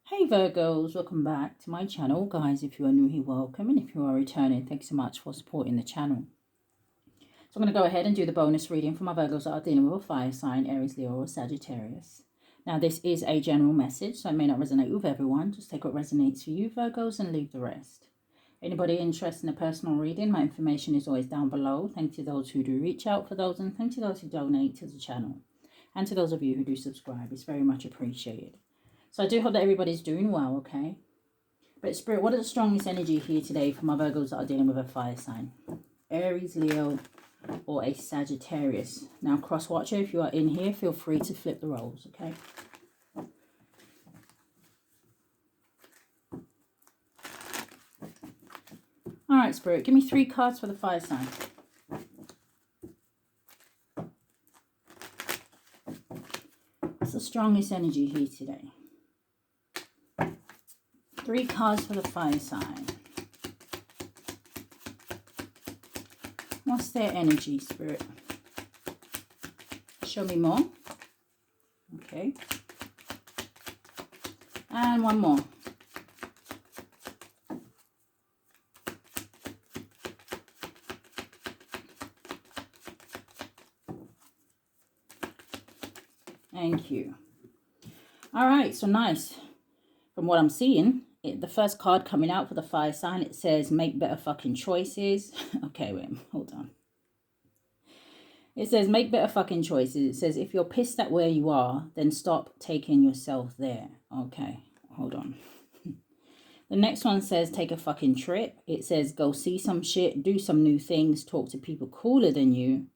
Hey Virgos, welcome back to my channel. Guys, if you are new here, welcome. And if you are returning, thanks so much for supporting the channel. So I'm going to go ahead and do the bonus reading for my Virgos that are dealing with a fire sign, Aries, Leo, or Sagittarius. Now, this is a general message, so it may not resonate with everyone. Just take what resonates for you, Virgos, and leave the rest. Anybody interested in a personal reading, my information is always down below. Thank you to those who do reach out for those, and thank you to those who donate to the channel. And to those of you who do subscribe, it's very much appreciated. So I do hope that everybody's doing well, okay? But Spirit, what is the strongest energy here today for my Virgos that are dealing with a fire sign? Aries, Leo, or a Sagittarius. Now, cross watcher, if you are in here, feel free to flip the roles, okay? All right, Spirit, give me 3 cards for the fire sign. What's the strongest energy here today? 3 cards for the fire sign. What's their energy, Spirit? Show me more. Okay. And one more. Thank you. All right, so nice. From what I'm seeing, the first card coming out for the fire sign, it says make better fucking choices. Okay, wait, hold on. It says make better fucking choices. It says if you're pissed at where you are, then stop taking yourself there. Okay, hold on. The next one says take a fucking trip. It says go see some shit, do some new things, talk to people cooler than you.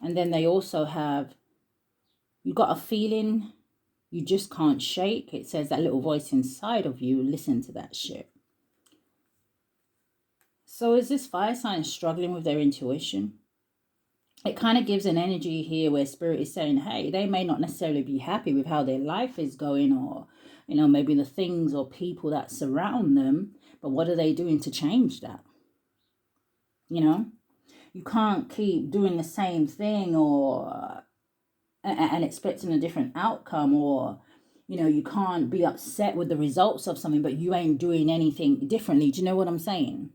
And then they also have, you got a feeling you just can't shake. It says that little voice inside of you, listen to that shit. So is this fire sign struggling with their intuition? It kind of gives an energy here where Spirit is saying, hey, they may not necessarily be happy with how their life is going, or, you know, maybe the things or people that surround them, but what are they doing to change that? You know, you can't keep doing the same thing and expecting a different outcome, or, you know, you can't be upset with the results of something, but you ain't doing anything differently. Do you know what I'm saying?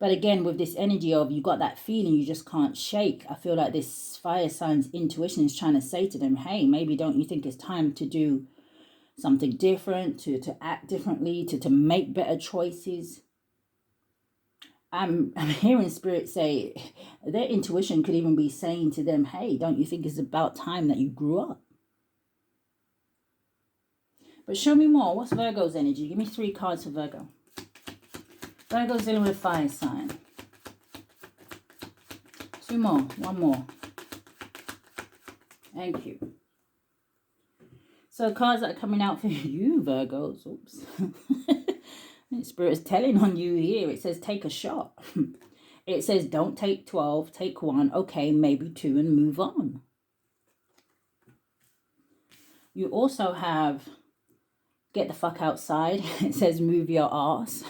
But again, with this energy of you got that feeling you just can't shake, I feel like this fire sign's intuition is trying to say to them, hey, maybe don't you think it's time to do something different, to act differently, to make better choices? I'm hearing Spirit say their intuition could even be saying to them, hey, don't you think it's about time that you grew up? But show me more. What's Virgo's energy? Give me 3 cards for Virgo. Virgo's dealing with fire sign. 2 more. 1 more. Thank you. So cards that are coming out for you, Virgos. Oops. Spirit is telling on you here. It says take a shot. It says don't take 12, take 1. Okay, maybe 2 and move on. You also have get the fuck outside. It says move your ass.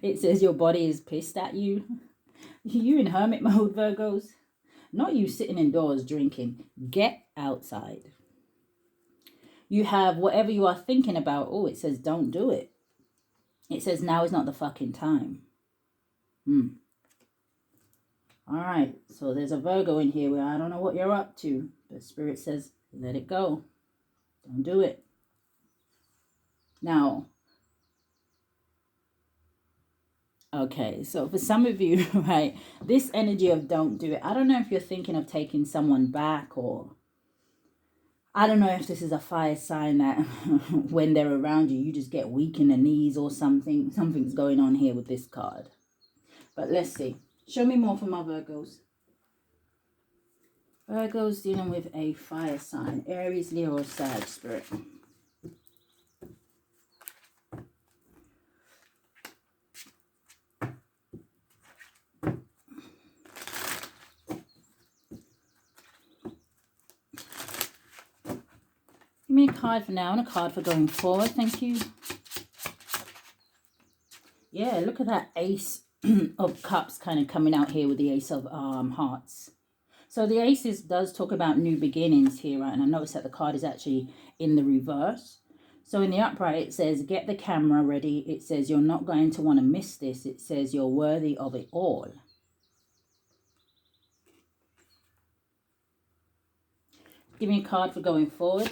It says your body is pissed at you. You in hermit mode, Virgos. Not you sitting indoors drinking. Get outside. You have whatever you are thinking about. Oh, it says don't do it. It says now is not the fucking time. All right. So there's a Virgo in here where I don't know what you're up to. But Spirit says let it go. Don't do it. Now, okay, so for some of you, right, this energy of don't do it, I don't know if you're thinking of taking someone back, or I don't know if this is a fire sign that when they're around you, you just get weak in the knees or something. Something's going on here with this card. But let's see. Show me more for my Virgos. Virgos dealing with a fire sign. Aries, Leo, or Sag, Spirit. Give me a card for now and a card for going forward. Thank you. Yeah, look at that Ace of Cups kind of coming out here with the Ace of Hearts. So the Aces does talk about new beginnings here, right? And I noticed that the card is actually in the reverse. So in the upright, it says, get the camera ready. It says, you're not going to want to miss this. It says, you're worthy of it all. Give me a card for going forward.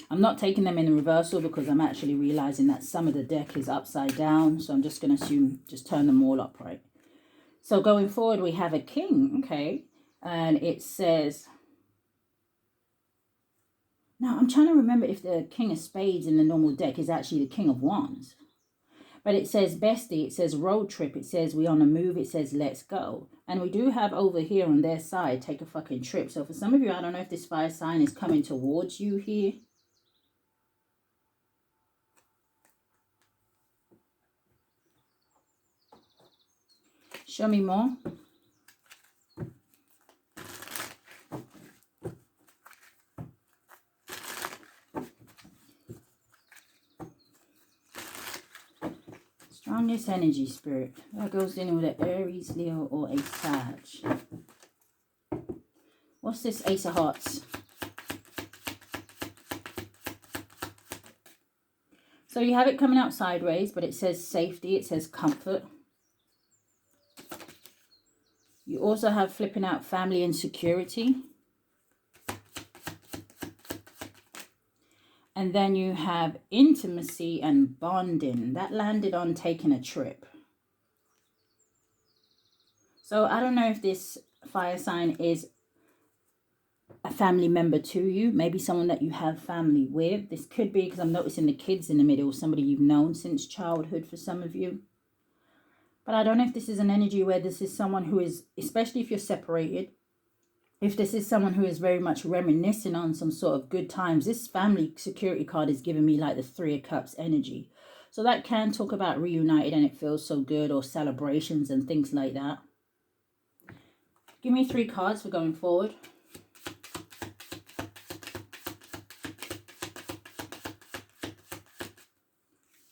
I'm not taking them in the reversal because I'm actually realizing that some of the deck is upside down. So I'm just going to assume, just turn them all upright. So going forward, we have a king, okay? And it says, now I'm trying to remember if the king of spades in the normal deck is actually the king of wands. But it says bestie, it says road trip, it says we on the move, it says let's go. And we do have over here on their side, take a fucking trip. So for some of you, I don't know if this fire sign is coming towards you here. Show me more. Strongest energy, Spirit. That goes in with an Aries, Leo, or a Sag. What's this Ace of Hearts? So you have it coming out sideways, but it says safety. It says comfort. You also have flipping out family and security. And then you have intimacy and bonding. That landed on taking a trip. So I don't know if this fire sign is a family member to you. Maybe someone that you have family with. This could be, because I'm noticing the kids in the middle. Somebody you've known since childhood for some of you. But I don't know if this is an energy where this is someone who is, especially if you're separated, if this is someone who is very much reminiscing on some sort of good times. This family security card is giving me like the Three of Cups energy. So that can talk about reunited and it feels so good, or celebrations and things like that. Give me 3 cards for going forward.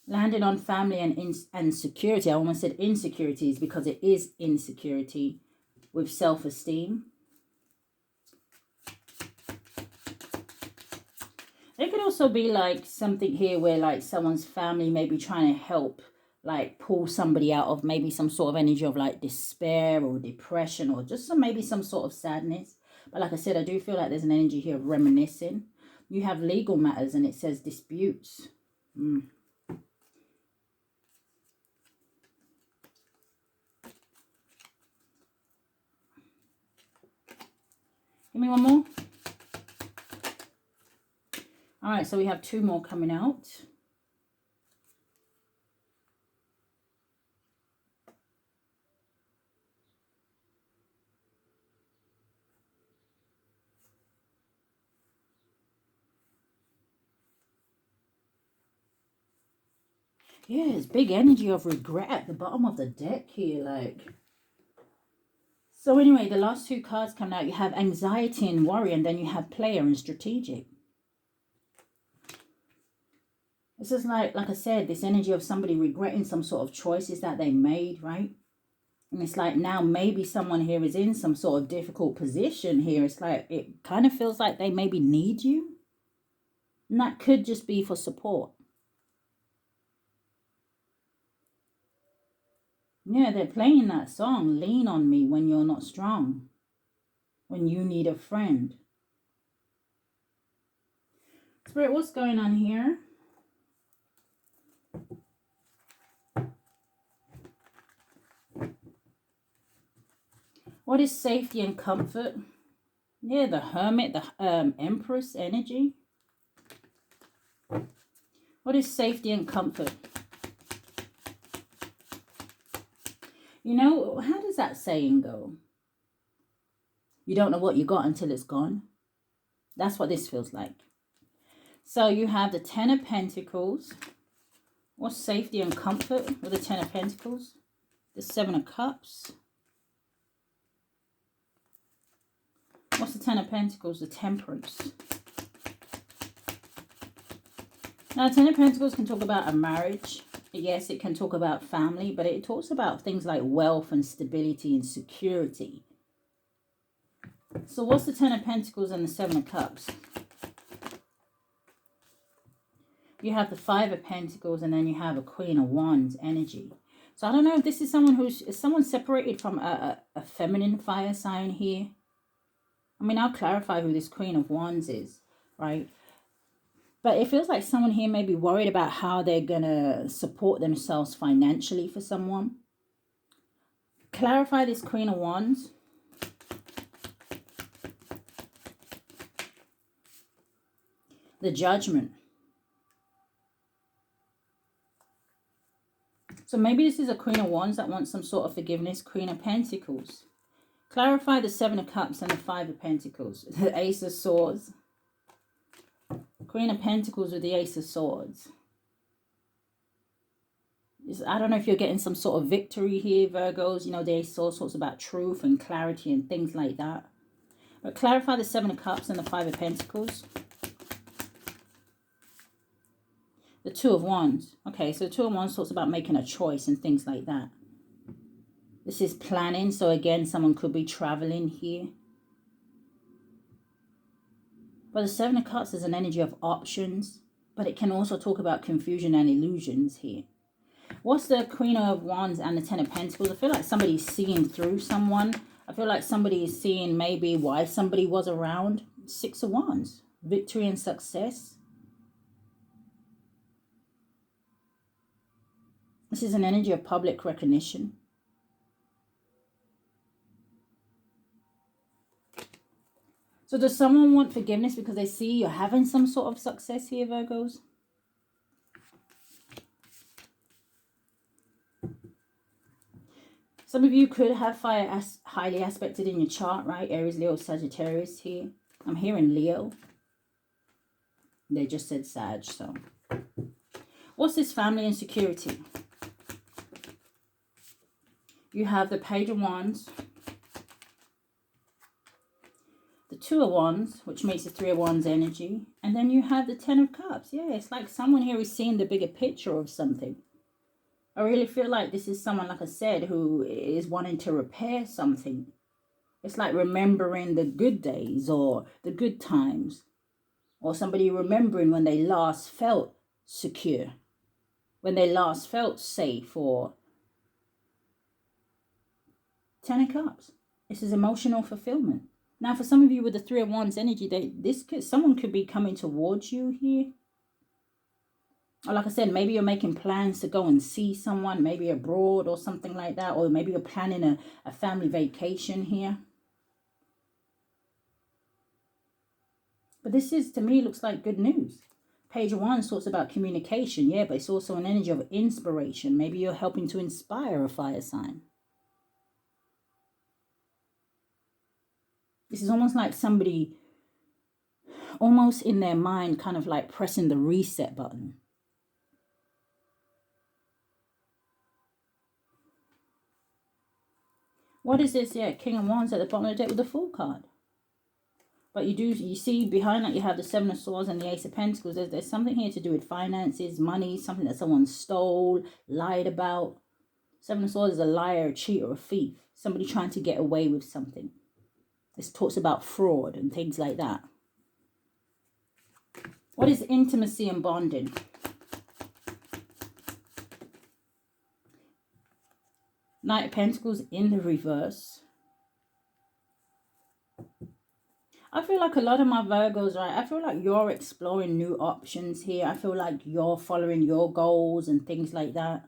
Landed on family and security. I almost said insecurities because it is insecurity with self-esteem. It could also be like something here where like someone's family may be trying to help like pull somebody out of maybe some sort of energy of like despair or depression, or just maybe some sort of sadness. But like I said, I do feel like there's an energy here of reminiscing. You have legal matters and it says disputes. Give me one more. All right, so we have 2 more coming out. Yeah, it's big energy of regret at the bottom of the deck here, like. So anyway, the last 2 cards coming out, you have anxiety and worry, and then you have player and strategic. This is like I said, this energy of somebody regretting some sort of choices that they made, right? And it's like now maybe someone here is in some sort of difficult position here. It's like it kind of feels like they maybe need you. And that could just be for support. Yeah, they're playing that song, Lean on Me When You're Not Strong. When you need a friend. Spirit, what's going on here? What is safety and comfort? Yeah, the Hermit, the Empress energy. What is safety and comfort? You know, how does that saying go? You don't know what you got until it's gone. That's what this feels like. So you have the 10 of Pentacles. What's safety and comfort with the 10 of Pentacles? The 7 of Cups. What's the 10 of Pentacles? The Temperance. Now, 10 of Pentacles can talk about a marriage. Yes, it can talk about family, but it talks about things like wealth and stability and security. So what's the Ten of Pentacles and the Seven of Cups? You have the Five of Pentacles, and then you have a Queen of Wands energy. So I don't know if this is someone is someone separated from a feminine fire sign here. I mean, I'll clarify who this Queen of Wands is, right? But it feels like someone here may be worried about how they're going to support themselves financially for someone. Clarify this Queen of Wands. The Judgment. So maybe this is a Queen of Wands that wants some sort of forgiveness. Queen of Pentacles. Clarify the Seven of Cups and the Five of Pentacles. The Ace of Swords. Queen of Pentacles with the Ace of Swords. I don't know if you're getting some sort of victory here, Virgos. You know, the Ace of Swords talks about truth and clarity and things like that. But clarify the Seven of Cups and the Five of Pentacles. The Two of Wands. Okay, so the Two of Wands talks about making a choice and things like that. This is planning. So again, someone could be traveling here. But the Seven of Cups is an energy of options. But it can also talk about confusion and illusions here. What's the Queen of Wands and the Ten of Pentacles? I feel like somebody's seeing through someone. I feel like somebody is seeing maybe why somebody was around. Six of Wands. Victory and success. This is an energy of public recognition. So does someone want forgiveness because they see you're having some sort of success here, Virgos? Some of you could have fire highly aspected in your chart, right? Aries, Leo, Sagittarius here. I'm hearing Leo. They just said Sag, so. What's this family and security? You have the Page of Wands. The Two of Wands, which makes the Three of Wands energy. And then you have the Ten of Cups. Yeah, it's like someone here is seeing the bigger picture of something. I really feel like this is someone, like I said, who is wanting to repair something. It's like remembering the good days or the good times. Or somebody remembering when they last felt secure. When they last felt safe. Or Ten of Cups. This is emotional fulfillment. Now, for some of you with the Three of Wands energy, someone could be coming towards you here. Or like I said, maybe you're making plans to go and see someone, maybe abroad or something like that. Or maybe you're planning a family vacation here. But this is, to me, looks like good news. Page of Wands talks about communication, yeah, but it's also an energy of inspiration. Maybe you're helping to inspire a fire sign. This is almost like somebody, almost in their mind, kind of like pressing the reset button. What is this? Yeah, King of Wands at the bottom of the deck with the Fool card. But you see behind that you have the Seven of Swords and the Ace of Pentacles. There's something here to do with finances, money, something that someone stole, lied about. Seven of Swords is a liar, a cheater, a thief. Somebody trying to get away with something. This talks about fraud and things like that. What is intimacy and bonding? Knight of Pentacles in the reverse. I feel like a lot of my Virgos, right, I feel like you're exploring new options here. I feel like you're following your goals and things like that.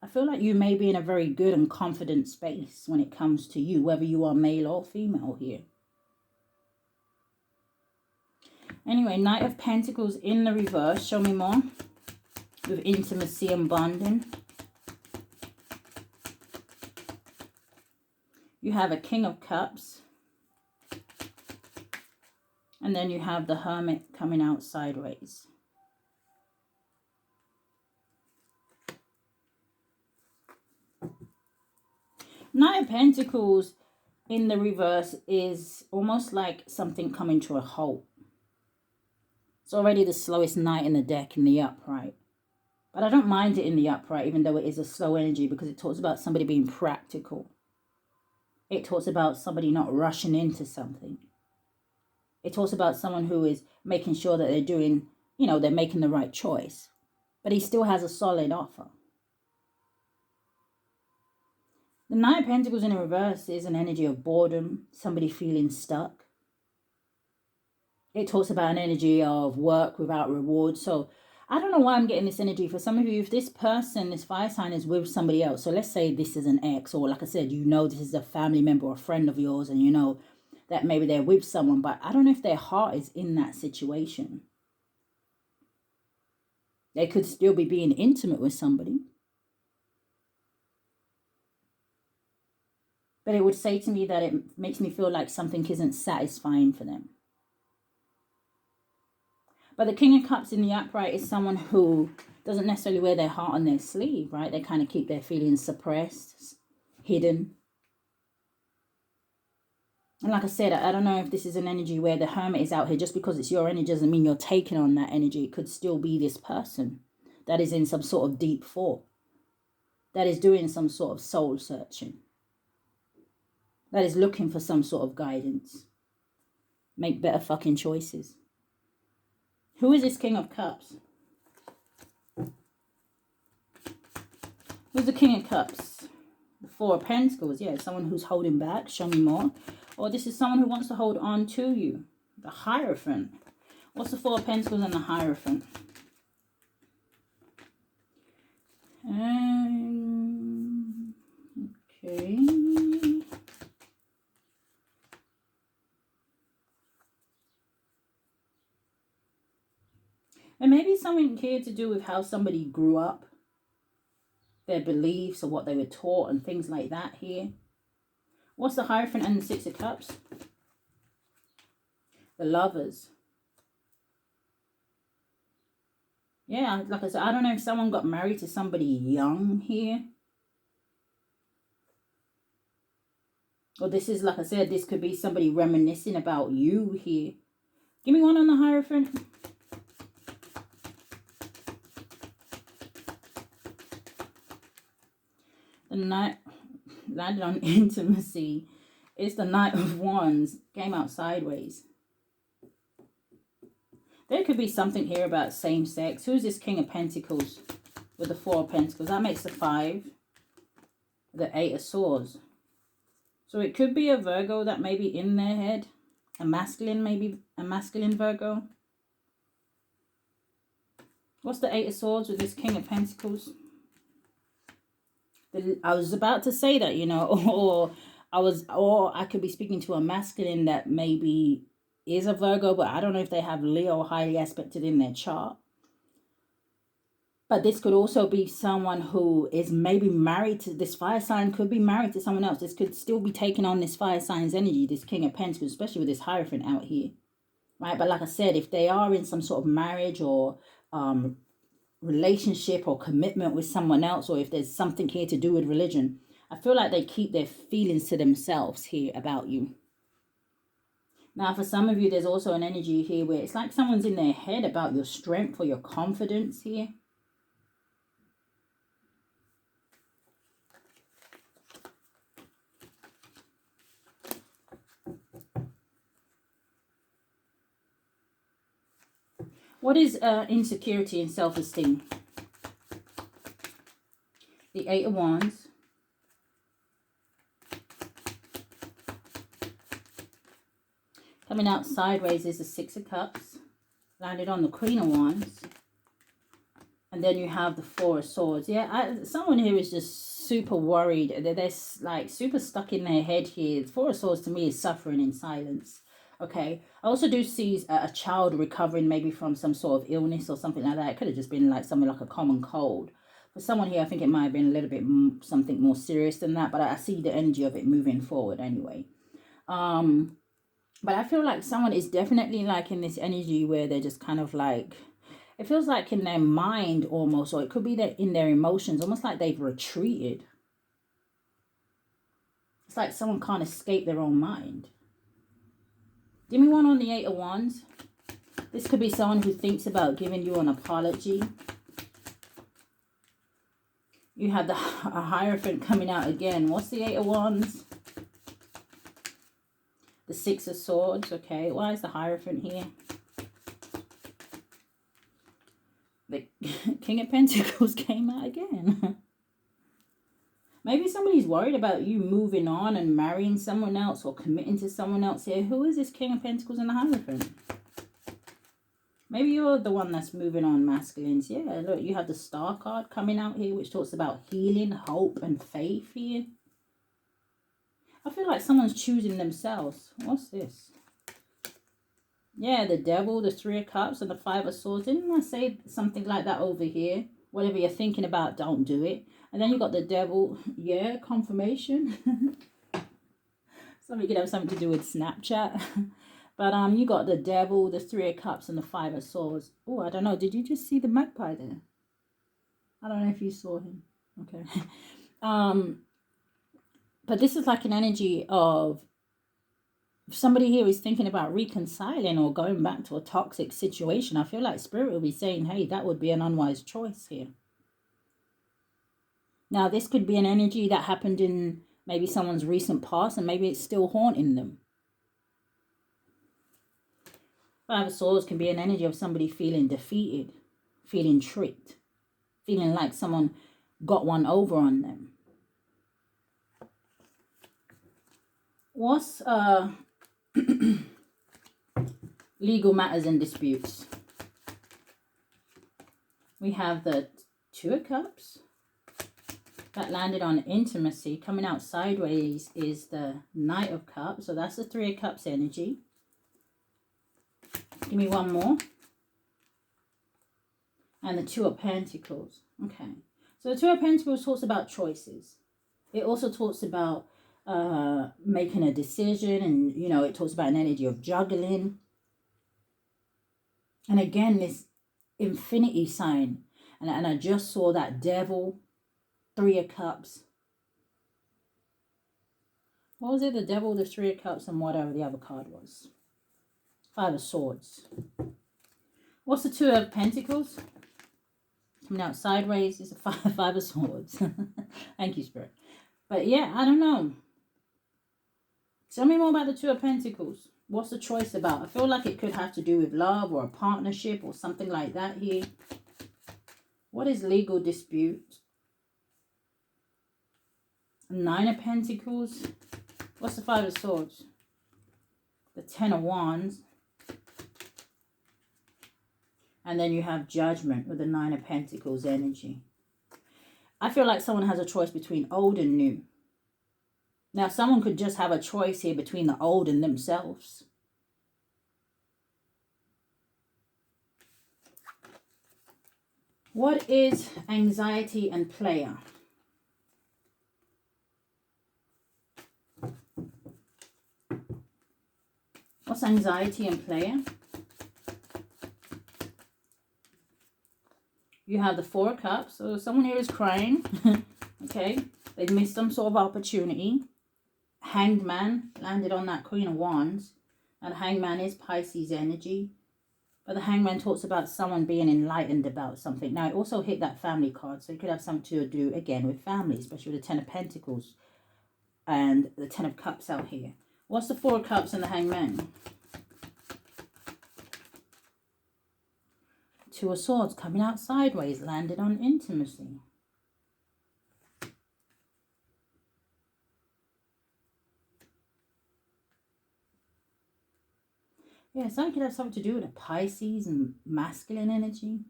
I feel like you may be in a very good and confident space when it comes to you, whether you are male or female here. Anyway, Knight of Pentacles in the reverse. Show me more. With intimacy and bonding. You have a King of Cups. And then you have the Hermit coming out sideways. Knight of Pentacles in the reverse is almost like something coming to a halt. It's already the slowest knight in the deck in the upright. But I don't mind it in the upright, even though it is a slow energy, because it talks about somebody being practical. It talks about somebody not rushing into something. It talks about someone who is making sure that they're doing, they're making the right choice. But he still has a solid offer. The Knight of Pentacles in reverse is an energy of boredom, somebody feeling stuck. It talks about an energy of work without reward. So I don't know why I'm getting this energy. For some of you, if this person, this fire sign, is with somebody else, so let's say this is an ex, or like I said, this is a family member or a friend of yours, and that maybe they're with someone, but I don't know if their heart is in that situation. They could still be being intimate with somebody. But it would say to me that it makes me feel like something isn't satisfying for them. But the King of Cups in the upright is someone who doesn't necessarily wear their heart on their sleeve, right? They kind of keep their feelings suppressed, hidden. And like I said, I don't know if this is an energy where the Hermit is out here. Just because it's your energy doesn't mean you're taking on that energy. It could still be this person that is in some sort of deep thought, that is doing some sort of soul searching, that is looking for some sort of guidance. Make better fucking choices. Who is this King of Cups? Who's the King of Cups? The Four of Pentacles. Yeah, someone who's holding back. Show me more. Or this is someone who wants to hold on to you. The Hierophant. What's the Four of Pentacles and the Hierophant? Okay. And maybe something here to do with how somebody grew up, their beliefs or what they were taught and things like that here. What's the Hierophant and the Six of Cups? The Lovers. Yeah, like I said, I don't know if someone got married to somebody young here. Or this is, like I said, this could be somebody reminiscing about you here. Give me one on the Hierophant. The Knight landed on intimacy. It's the Knight of Wands. Came out sideways. There could be something here about same sex. Who's this King of Pentacles with the Four of Pentacles? That makes the 5. The 8 of Swords. So it could be a Virgo that may be in their head. A masculine, maybe a masculine Virgo. What's the 8 of Swords with this King of Pentacles? I was about to say that, or I could be speaking to a masculine that maybe is a Virgo, but I don't know if they have Leo highly aspected in their chart. But this could also be someone who is maybe married to this fire sign, could be married to someone else. This could still be taking on this fire sign's energy, this King of Pentacles, especially with this Hierophant out here. Right? But like I said, if they are in some sort of marriage or relationship or commitment with someone else, or if there's something here to do with religion, I feel like they keep their feelings to themselves here about you. Now, for some of you, there's also an energy here where it's like someone's in their head about your strength or your confidence here. What is insecurity and self-esteem? The 8 of Wands. Coming out sideways is the 6 of Cups. Landed on the Queen of Wands. And then you have the 4 of Swords. Yeah, someone here is just super worried. They're like super stuck in their head here. The 4 of Swords to me is suffering in silence. Okay, I also do see a child recovering maybe from some sort of illness or something like that. It could have just been like something like a common cold. For someone here, I think it might have been a little bit something more serious than that, but I see the energy of it moving forward anyway. But I feel like someone is definitely like in this energy where they're just kind of like, it feels like in their mind almost, or it could be that in their emotions, almost like they've retreated. It's like someone can't escape their own mind. Give me one on the 8 of Wands. This could be someone who thinks about giving you an apology. You have a Hierophant coming out again. What's the Eight of Wands? The Six of Swords. Okay, why is the Hierophant here? The King of Pentacles came out again. Maybe somebody's worried about you moving on and marrying someone else or committing to someone else here. Who is this King of Pentacles and the Hierophant? Maybe you're the one that's moving on, masculines. Yeah, look, you have the Star card coming out here, which talks about healing, hope, and faith here. I feel like someone's choosing themselves. What's this? Yeah, the Devil, the Three of Cups, and the Five of Swords. Didn't I say something like that over here? Whatever you're thinking about, don't do it. And then you got the Devil. Yeah, confirmation. Somebody could have something to do with Snapchat. But you got the Devil, the Three of Cups, and the Five of Swords. Oh, I don't know. Did you just see the magpie there? I don't know if you saw him. Okay. But this is like an energy of somebody here is thinking about reconciling or going back to a toxic situation. I feel like Spirit will be saying, hey, that would be an unwise choice here. Now, this could be an energy that happened in maybe someone's recent past, and maybe it's still haunting them. Five of Swords can be an energy of somebody feeling defeated, feeling tricked, feeling like someone got one over on them. What's legal matters and disputes? We have the Two of Cups. That landed on intimacy. Coming out sideways is the Knight of Cups. So that's the Three of Cups energy. Give me one more. And the Two of Pentacles. Okay. So the Two of Pentacles talks about choices. It also talks about making a decision. And, you know, it talks about an energy of juggling. And again, this infinity sign. And I just saw that Devil, Three of Cups. What was it? The Devil, the Three of Cups, and whatever the other card was. Five of Swords. What's the Two of Pentacles? Coming out sideways is the Five of Swords. Thank you, Spirit. But yeah, I don't know. Tell me more about the Two of Pentacles. What's the choice about? I feel like it could have to do with love or a partnership or something like that here. What is legal dispute? Nine of Pentacles. What's the Five of Swords? The Ten of Wands. And then you have Judgment with the Nine of Pentacles energy. I feel like someone has a choice between old and new. Now, someone could just have a choice here between the old and themselves. What is anxiety and player? What's anxiety and player? You have the Four of Cups. So someone here is crying. Okay. They've missed some sort of opportunity. Hanged Man landed on that Queen of Wands. And Hanged Man is Pisces energy. But the Hanged Man talks about someone being enlightened about something. Now, it also hit that family card. So it could have something to do, again, with family. Especially with the Ten of Pentacles. And the Ten of Cups out here. What's the Four of Cups and the Hanged Man? Two of Swords coming out sideways, landed on intimacy. Yeah, something could have something to do with a Pisces and masculine energy.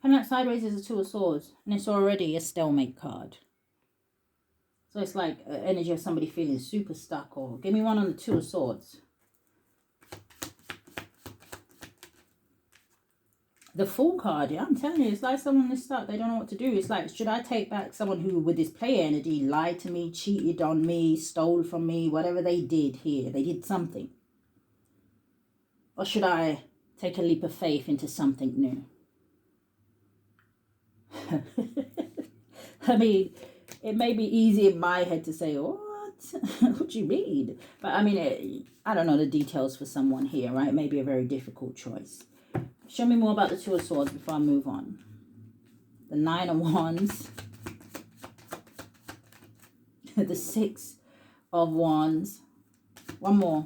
Coming out sideways is a Two of Swords, and it's already a stalemate card. So it's like energy of somebody feeling super stuck. Or give me one on the Two of Swords. The Fool card, yeah, I'm telling you, it's like someone is stuck. They don't know what to do. It's like, should I take back someone who, with this player energy, lied to me, cheated on me, stole from me, whatever they did here. They did something. Or should I take a leap of faith into something new? I mean, it may be easy in my head to say, what? What do you mean? But I mean, I don't know the details for someone here, right? It may be a very difficult choice. Show me more about the Two of Swords before I move on. the Nine of Wands, the Six of Wands, one more,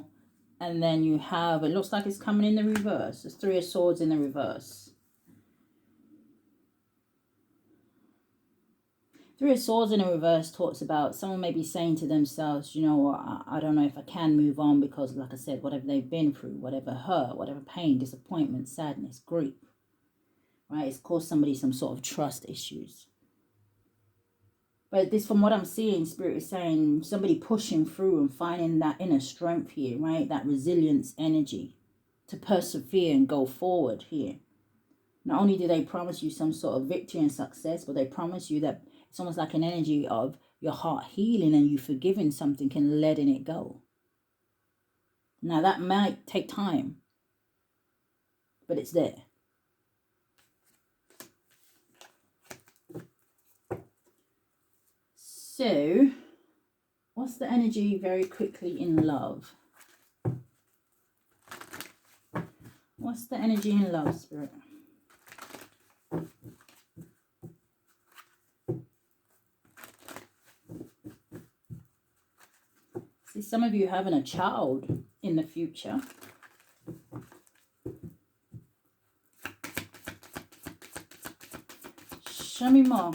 and then you have, it looks like it's coming in the reverse. There's Three of Swords in the reverse. Three of Swords in the reverse talks about someone may be saying to themselves, you know, I don't know if I can move on because, like I said, whatever they've been through, whatever hurt, whatever pain, disappointment, sadness, grief, right? It's caused somebody some sort of trust issues. But this, from what I'm seeing, Spirit is saying somebody pushing through and finding that inner strength here, right? That resilience energy to persevere and go forward here. Not only do they promise you some sort of victory and success, but they promise you that it's almost like an energy of your heart healing and you forgiving something and letting it go. Now, that might take time, but it's there. So, what's the energy very quickly in love? What's the energy in love, Spirit? See, some of you having a child in the future. Show me more.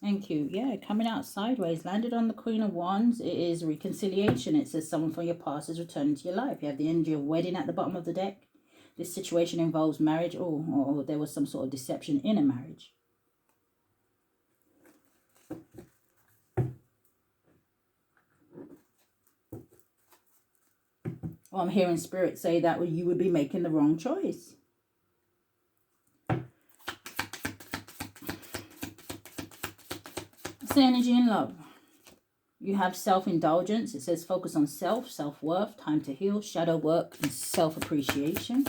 Thank you. Yeah, coming out sideways. Landed on the Queen of Wands. It is reconciliation. It says someone from your past is returning to your life. You have the energy of wedding at the bottom of the deck. This situation involves marriage, or there was some sort of deception in a marriage. Well, I'm hearing Spirit say that you would be making the wrong choice. It's the energy in love. You have self-indulgence. It says focus on self, self-worth, time to heal, shadow work, and self-appreciation.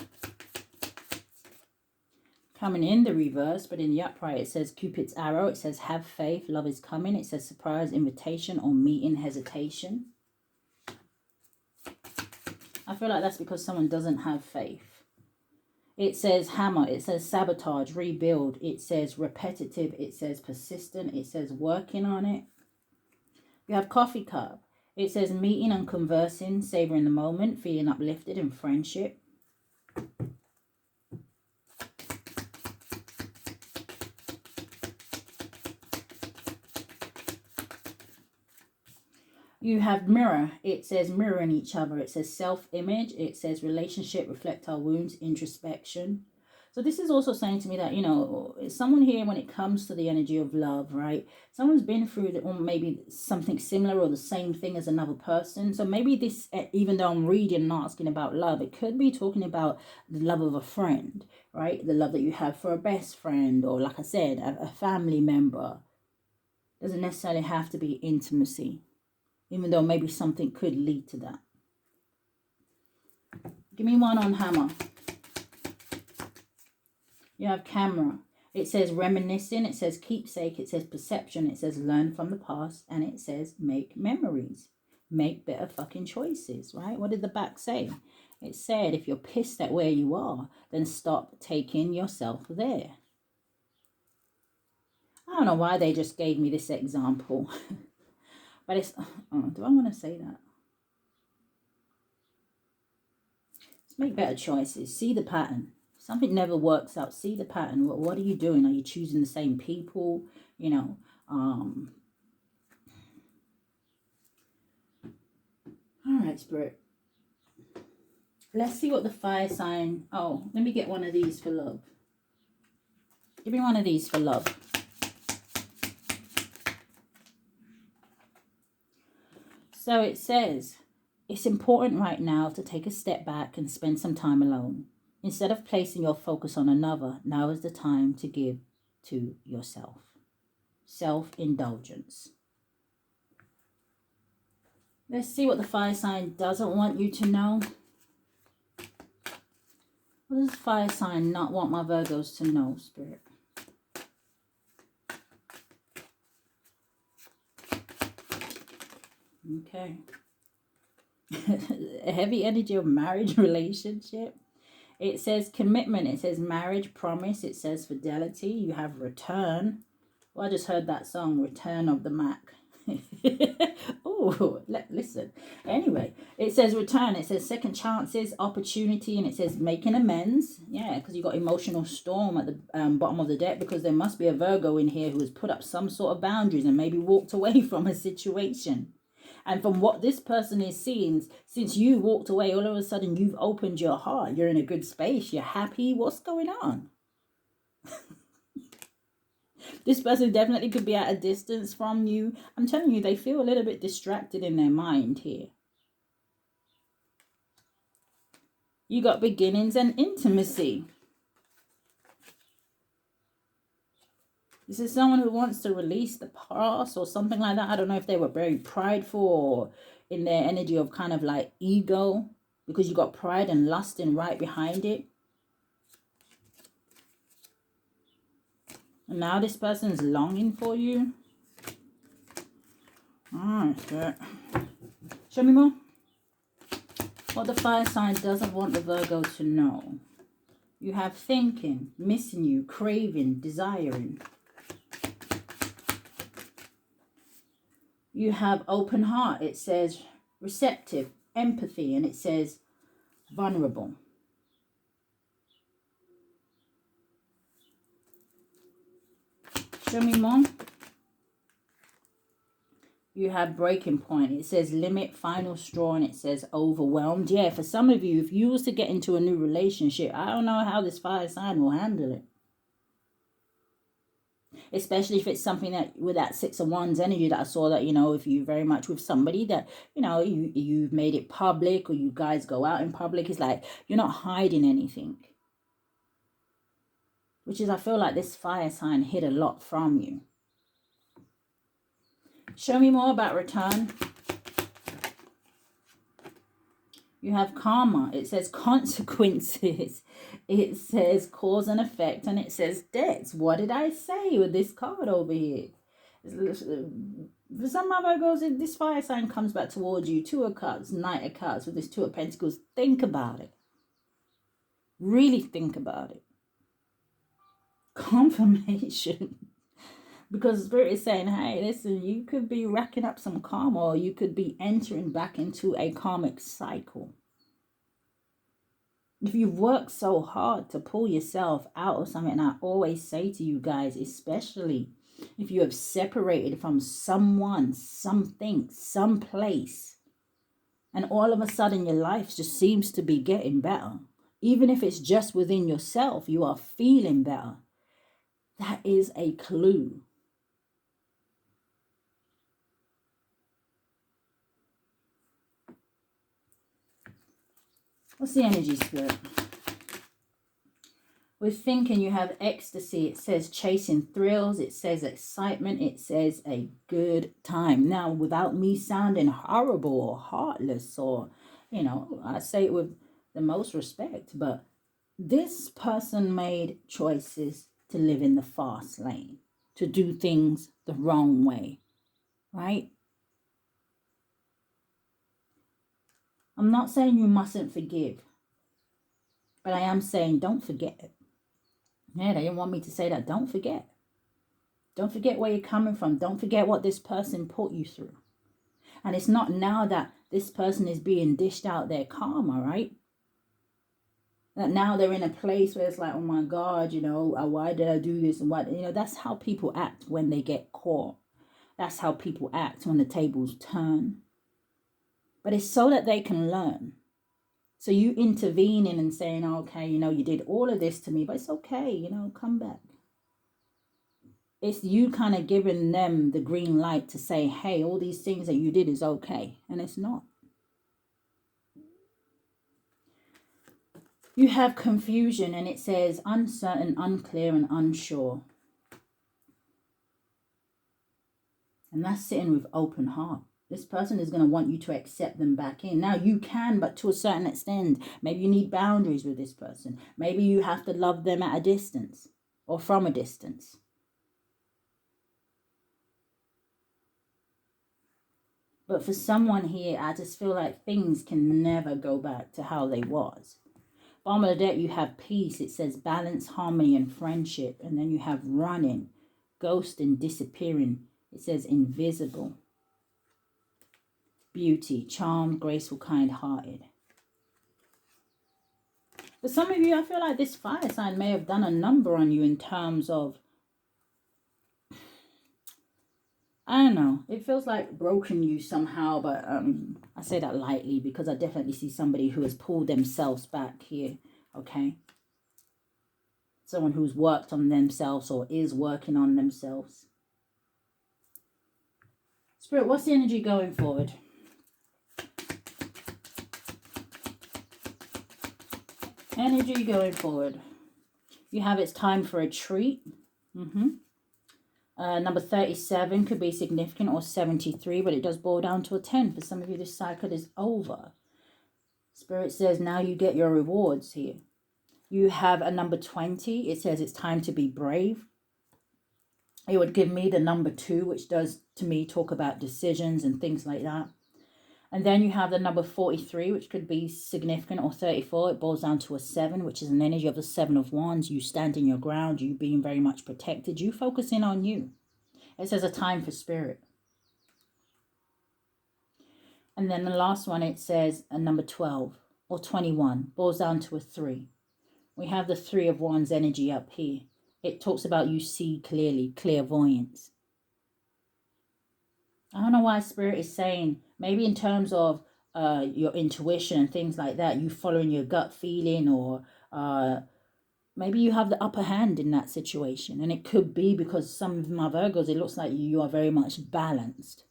Coming in the reverse, but in the upright, it says Cupid's arrow. It says have faith, love is coming. It says surprise, invitation, or meeting, hesitation. I feel like that's because someone doesn't have faith. It says hammer. It says sabotage, rebuild. It says repetitive. It says persistent. It says working on it. You have coffee cup. It says meeting and conversing, savoring the moment, feeling uplifted in friendship. You have mirror. It says mirroring each other. It says self-image. It says relationship, reflect our wounds, introspection. So this is also saying to me that, you know, someone here, when it comes to the energy of love, right? Someone's been through or maybe something similar or the same thing as another person. So maybe this, even though I'm reading and asking about love, it could be talking about the love of a friend, right? The love that you have for a best friend, or like I said, a family member. Doesn't necessarily have to be intimacy, even though maybe something could lead to that. Give me one on hammer. You have camera. It says reminiscing. It says keepsake. It says perception. It says learn from the past. And it says make memories. Make better fucking choices, right? What did the back say? It said if you're pissed at where you are, then stop taking yourself there. I don't know why they just gave me this example. But it's, do I want to say that? Let's make better choices. See the pattern. Something never works out. See the pattern. What are you doing? Are you choosing the same people? You know, all right, Spirit. Let's see what the fire sign. Oh, let me get one of these for love. Give me one of these for love. So it says, it's important right now to take a step back and spend some time alone. Instead of placing your focus on another, now is the time to give to yourself. Self-indulgence. Let's see what the fire sign doesn't want you to know. What does the fire sign not want my Virgos to know, Spirit? Okay. A heavy energy of marriage relationship. It says commitment. It says marriage, promise. It says fidelity. You have return. Well, I just heard that song, Return of the Mac. Oh, listen. Anyway, it says return. It says second chances, opportunity, and it says making amends. Yeah, because you got emotional storm at the bottom of the deck, because there must be a Virgo in here who has put up some sort of boundaries and maybe walked away from a situation. And from what this person is seeing, since you walked away, all of a sudden you've opened your heart. You're in a good space. You're happy. What's going on? This person definitely could be at a distance from you. I'm telling you, they feel a little bit distracted in their mind here. You got beginnings and intimacy. This is someone who wants to release the past or something like that. I don't know if they were very prideful or in their energy of kind of like ego, because you got pride and lust in right behind it. And now this person's longing for you. Alright, show me more. What the fire sign doesn't want the Virgo to know. You have thinking, missing you, craving, desiring. You have open heart. It says receptive, empathy, and it says vulnerable. Show me more. You have breaking point. It says limit, final straw, and it says overwhelmed. Yeah, for some of you, if you was to get into a new relationship, I don't know how this fire sign will handle it. Especially if it's something that with that 6 of Wands energy that I saw, that, you know, if you very much with somebody that, you know, you've made it public, or you guys go out in public, it's like you're not hiding anything. Which is, I feel like this fire sign hid a lot from you. Show me more about return. You have karma. It says consequences. It says cause and effect. And it says debts. What did I say with this card over here? For some Virgos, this fire sign comes back towards you. 2 of Cups, Knight of Cups with this 2 of Pentacles. Think about it. Really think about it. Confirmation. Because Spirit is saying, hey, listen, you could be racking up some karma, or you could be entering back into a karmic cycle. If you've worked so hard to pull yourself out of something, and I always say to you guys, especially if you have separated from someone, something, someplace, and all of a sudden your life just seems to be getting better. Even if it's just within yourself, you are feeling better. That is a clue. What's the energy, Spirit? With thinking, you have ecstasy. It says chasing thrills. It says excitement. It says a good time. Now, without me sounding horrible or heartless, or, you know, I say it with the most respect, but this person made choices to live in the fast lane, to do things the wrong way, right? I'm not saying you mustn't forgive, but I am saying don't forget. Yeah, they didn't want me to say that. Don't forget. Don't forget where you're coming from. Don't forget what this person put you through. And it's not now that this person is being dished out their karma, right? That now they're in a place where it's like, oh my God, you know, why did I do this? And what, you know, that's how people act when they get caught. That's how people act when the tables turn. But it's so that they can learn. So you intervening and saying, okay, you know, you did all of this to me, but it's okay, you know, come back. It's you kind of giving them the green light to say, hey, all these things that you did is okay. And it's not. You have confusion, and it says uncertain, unclear, and unsure. And that's sitting with open heart. This person is going to want you to accept them back in. Now, you can, but to a certain extent. Maybe you need boundaries with this person. Maybe you have to love them at a distance or from a distance. But for someone here, I just feel like things can never go back to how they was. Bottom of the deck, you have peace. It says balance, harmony, and friendship. And then you have running, ghosting, disappearing. It says invisible. Beauty, charm, graceful, kind-hearted. For some of you, I feel like this fire sign may have done a number on you in terms of, I don't know, it feels like broken you somehow, but I say that lightly because I definitely see somebody who has pulled themselves back here, okay? Someone who's worked on themselves or is working on themselves. Spirit, what's the energy going forward? Energy going forward. You have it's time for a treat. Number 37 could be significant, or 73, but it does boil down to a 10. For some of you, this cycle is over. Spirit says now you get your rewards here. You have a number 20. It says it's time to be brave. It would give me the number 2, which does, to me, talk about decisions and things like that. And then you have the number 43, which could be significant, or 34. It boils down to a 7, which is an energy of the 7 of Wands. You standing your ground, you being very much protected, you focusing on you. It says a time for spirit. And then the last one, it says a number 12 or 21, boils down to a 3. We have the 3 of Wands energy up here. It talks about you see clearly, clairvoyance. I don't know why Spirit is saying, maybe in terms of your intuition and things like that, you following your gut feeling, or maybe you have the upper hand in that situation. And it could be because some of my Virgos, it looks like you are very much balanced.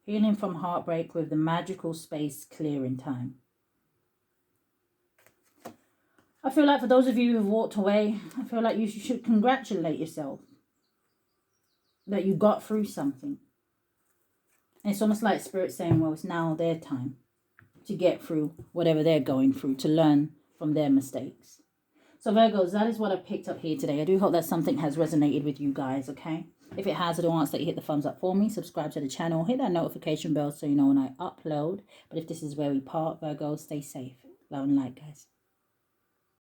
Healing from heartbreak with the magical space clearing time. I feel like for those of you who have walked away, I feel like you should congratulate yourself that you got through something. And it's almost like Spirit saying, well, it's now their time to get through whatever they're going through, to learn from their mistakes. So Virgos, that is what I picked up here today. I do hope that something has resonated with you guys, okay? If it has, I do ask that you hit the thumbs up for me, subscribe to the channel, hit that notification bell so you know when I upload. But if this is where we part, Virgos, stay safe. Love and light, guys.